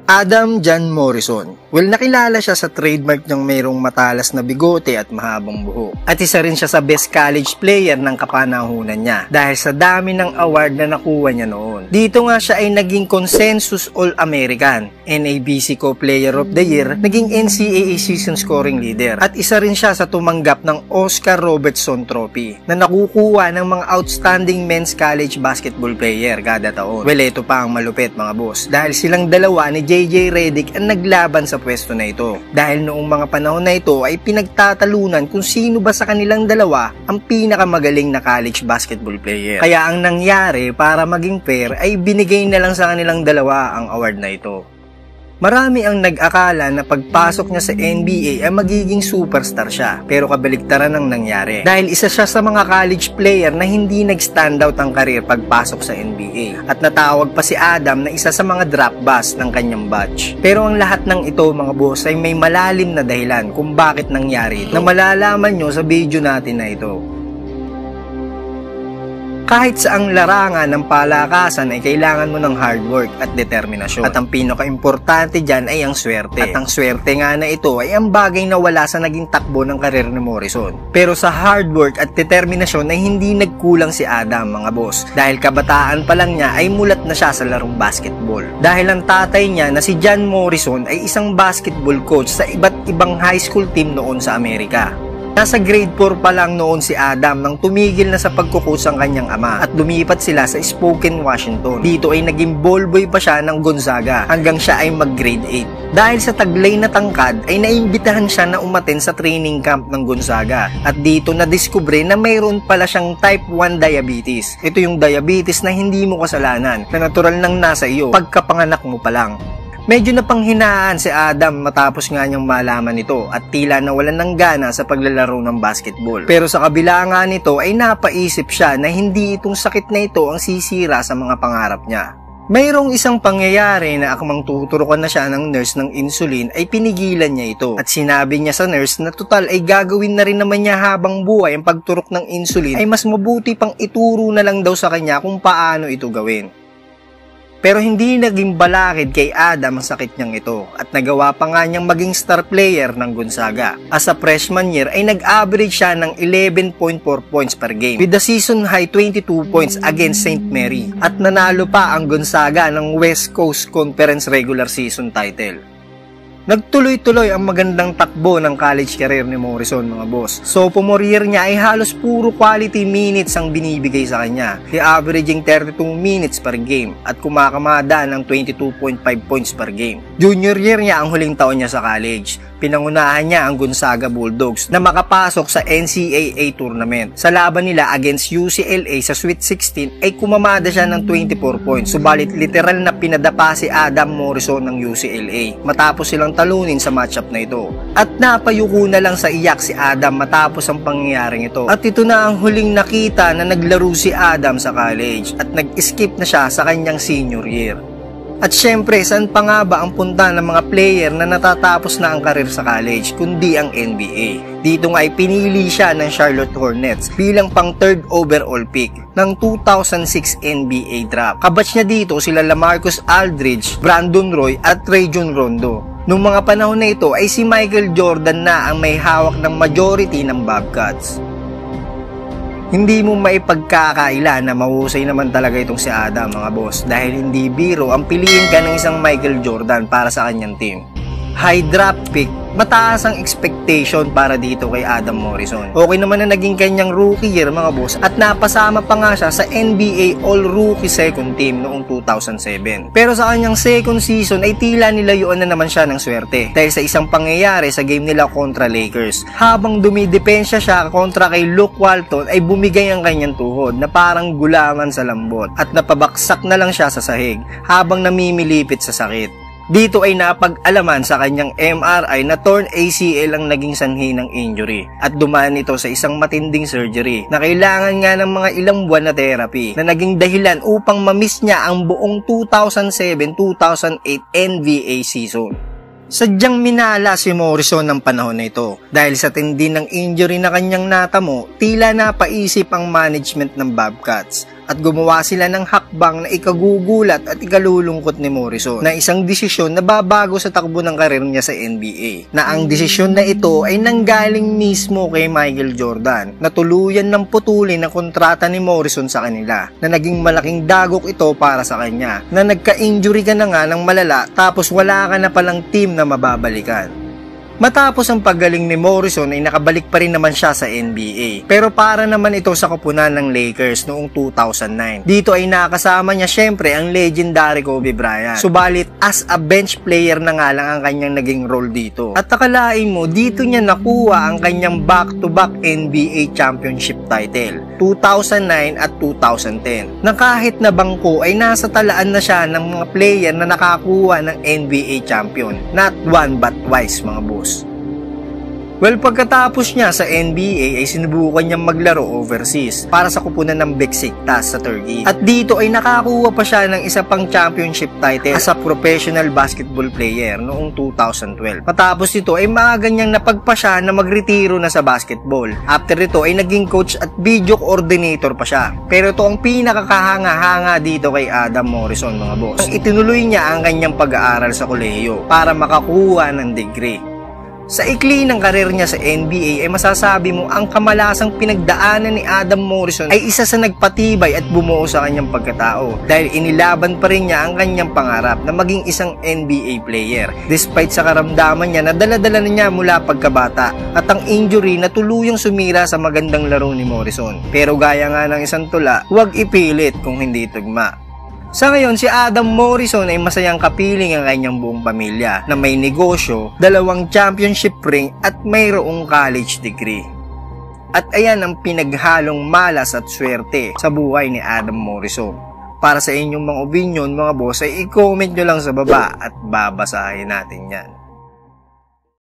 Adam John Morrison. Well, nakilala siya sa trademark niyang mayroong matalas na bigote at mahabang buhok. At isa rin siya sa best college player ng kapanahunan niya dahil sa dami ng award na nakuha niya noon. Dito nga siya ay naging Consensus All-American, NABC Co-Player of the Year, naging NCAA Season Scoring Leader, at isa rin siya sa tumanggap ng Oscar Robertson Trophy na nakukuha ng mga outstanding men's college basketball player kada taon. Well, ito pa ang malupit mga boss, dahil silang dalawa ni JJ Redick ang naglaban sa pwesto na ito. Dahil noong mga panahon na ito ay pinagtatalunan kung sino ba sa kanilang dalawa ang pinakamagaling na college basketball player. Kaya ang nangyari para maging fair ay binigay na lang sa kanilang dalawa ang award na ito. Marami ang nag-akala na pagpasok niya sa NBA ay magiging superstar siya, pero kabaligtaran ang nangyari. Dahil isa siya sa mga college player na hindi nag-stand out ang career pagpasok sa NBA. At natawag pa si Adam na isa sa mga drop bust ng kanyang batch. Pero ang lahat ng ito mga boss ay may malalim na dahilan kung bakit nangyari ito, na malalaman nyo sa video natin na ito. Kahit sa ang larangan ng palakasan ay kailangan mo ng hard work at determinasyon. At ang pinaka-importante dyan ay ang swerte. At ang swerte nga na ito ay ang bagay na wala sa naging takbo ng karir ni Morrison. Pero sa hard work at determinasyon ay hindi nagkulang si Adam mga boss. Dahil kabataan pa lang niya ay mulat na siya sa larong basketball. Dahil ang tatay niya na si John Morrison ay isang basketball coach sa iba't ibang high school team noon sa Amerika. Nasa grade 4 pa lang noon si Adam nang tumigil na sa pagkukus ang kanyang ama at lumipat sila sa Spokane, Washington. Dito ay naging ballboy pa siya ng Gonzaga hanggang siya ay mag-grade 8. Dahil sa taglay na tangkad ay naimbitahan siya na umaten sa training camp ng Gonzaga at dito na-discover na mayroon pala siyang type 1 diabetes. Ito yung diabetes na hindi mo kasalanan, na natural nang nasa iyo pagkapanganak mo pa lang. Medyo napanghinaan si Adam matapos nga niyang malaman ito at tila nawalan ng gana sa paglalaro ng basketball. Pero sa kabila nga nito ay napaisip siya na hindi itong sakit na ito ang sisira sa mga pangarap niya. Mayroong isang pangyayari na akmang tuturukan na siya ng nurse ng insulin ay pinigilan niya ito. At sinabi niya sa nurse na total ay gagawin na rin naman niya habang buhay ang pagturok ng insulin, ay mas mabuti pang ituro na lang daw sa kanya kung paano ito gawin. Pero hindi naging balakid kay Adam ang sakit niyang ito at nagawa pa nga niyang maging star player ng Gonzaga. As a freshman year ay nag-average siya ng 11.4 points per game with the season high 22 points against St. Mary at nanalo pa ang Gonzaga ng West Coast Conference regular season title. Nagtuloy-tuloy ang magandang takbo ng college career ni Morrison mga boss. Sophomore year niya ay halos puro quality minutes ang binibigay sa kanya. He averaging 32 minutes per game at kumakamada ng 22.5 points per game. Junior year niya ang huling taon niya sa college. Pinangunahan niya ang Gonzaga Bulldogs na makapasok sa NCAA tournament. Sa laban nila against UCLA sa Sweet 16 ay kumamada siya ng 24 points. Subalit literal na pinadapa si Adam Morrison ng UCLA matapos silang talunin sa matchup na ito. At napayuko na lang sa iyak si Adam matapos ang pangyayaring ito. At ito na ang huling nakita na naglaro si Adam sa college at nag-skip na siya sa kanyang senior year. At syempre, saan pa nga ba ang punta ng mga player na natatapos na ang karir sa college kundi ang NBA? Dito nga ay pinili siya ng Charlotte Hornets bilang pang 3rd overall pick ng 2006 NBA draft. Kabatch niya dito sila LaMarcus Aldridge, Brandon Roy at Rajon Rondo. Noong mga panahon na ito ay si Michael Jordan na ang may hawak ng majority ng Bobcats. Hindi mo maipagkakaila na mahusay naman talaga itong si Adam mga boss dahil hindi biro ang piliin ka ng isang Michael Jordan para sa kanyang team. High draft pick, mataas ang expectation para dito kay Adam Morrison. Okay naman na naging kanyang rookie year mga boss at napasama pa nga siya sa NBA All-Rookie Second Team noong 2007. Pero sa kanyang second season ay tila nilayuan na naman siya ng swerte dahil sa isang pangyayari sa game nila kontra Lakers. Habang dumidepensya siya kontra kay Luke Walton ay bumigay ang kanyang tuhod na parang gulaman sa lambot at napabaksak na lang siya sa sahig habang namimilipit sa sakit. Dito ay napag-alaman sa kanyang MRI na torn ACL ang naging sanhi ng injury at dumaan ito sa isang matinding surgery na kailangan nga ng mga ilang buwan na therapy na naging dahilan upang mamiss niya ang buong 2007-2008 NBA season. Sadyang minala si Morrison ng panahon na ito dahil sa tindi ng injury na kanyang natamo, tila napaisip ang management ng Bobcats at gumawa sila ng hakbang na ikagugulat at ikalulungkot ni Morrison na isang desisyon na babago sa takbo ng karir niya sa NBA, na ang desisyon na ito ay nanggaling mismo kay Michael Jordan na tuluyan ng putulin ang kontrata ni Morrison sa kanila, na naging malaking dagok ito para sa kanya, na nagka-injury ka na nga ng malala tapos wala ka na palang team na mababalikan. Matapos ang paggaling ni Morrison ay nakabalik pa rin naman siya sa NBA. Pero para naman ito sa koponan ng Lakers noong 2009. Dito ay nakasama niya syempre ang legendary Kobe Bryant. Subalit as a bench player na nga lang ang kanyang naging role dito. At akalain mo, dito niya nakuha ang kanyang back-to-back NBA championship title, 2009 at 2010. Na kahit na bangko ay nasa talaan na siya ng mga player na nakakuha ng NBA champion. Not one but twice, mga boss. Well, pagkatapos niya sa NBA ay sinubukan niyang maglaro overseas para sa kupunan ng Besiktas sa Turkey. At dito ay nakakuha pa siya ng isa pang championship title as a professional basketball player noong 2012. Matapos ito ay maaga niyang napagpa siya na magretiro na sa basketball. After ito ay naging coach at video coordinator pa siya. Pero ito ang pinakakahanga-hanga dito kay Adam Morrison, mga boss. Itinuloy niya ang kanyang pag-aaral sa kolehiyo para makakuha ng degree. Sa ikli ng karir niya sa NBA ay masasabi mo ang kamalasang pinagdaanan ni Adam Morrison ay isa sa nagpatibay at bumuo sa kanyang pagkatao, dahil inilaban pa rin niya ang kanyang pangarap na maging isang NBA player despite sa karamdaman niya na dala-dala na niya mula pagkabata at ang injury na tuluyang sumira sa magandang laro ni Morrison. Pero gaya nga ng isang tula, huwag ipilit kung hindi tugma. Sa ngayon, si Adam Morrison ay masayang kapiling ang kanyang buong pamilya na may negosyo, 2 championship ring at mayroong college degree. At ayan ang pinaghalong malas at swerte sa buhay ni Adam Morrison. Para sa inyong mga opinion, mga boss, ay i-comment nyo lang sa baba at babasahin natin yan.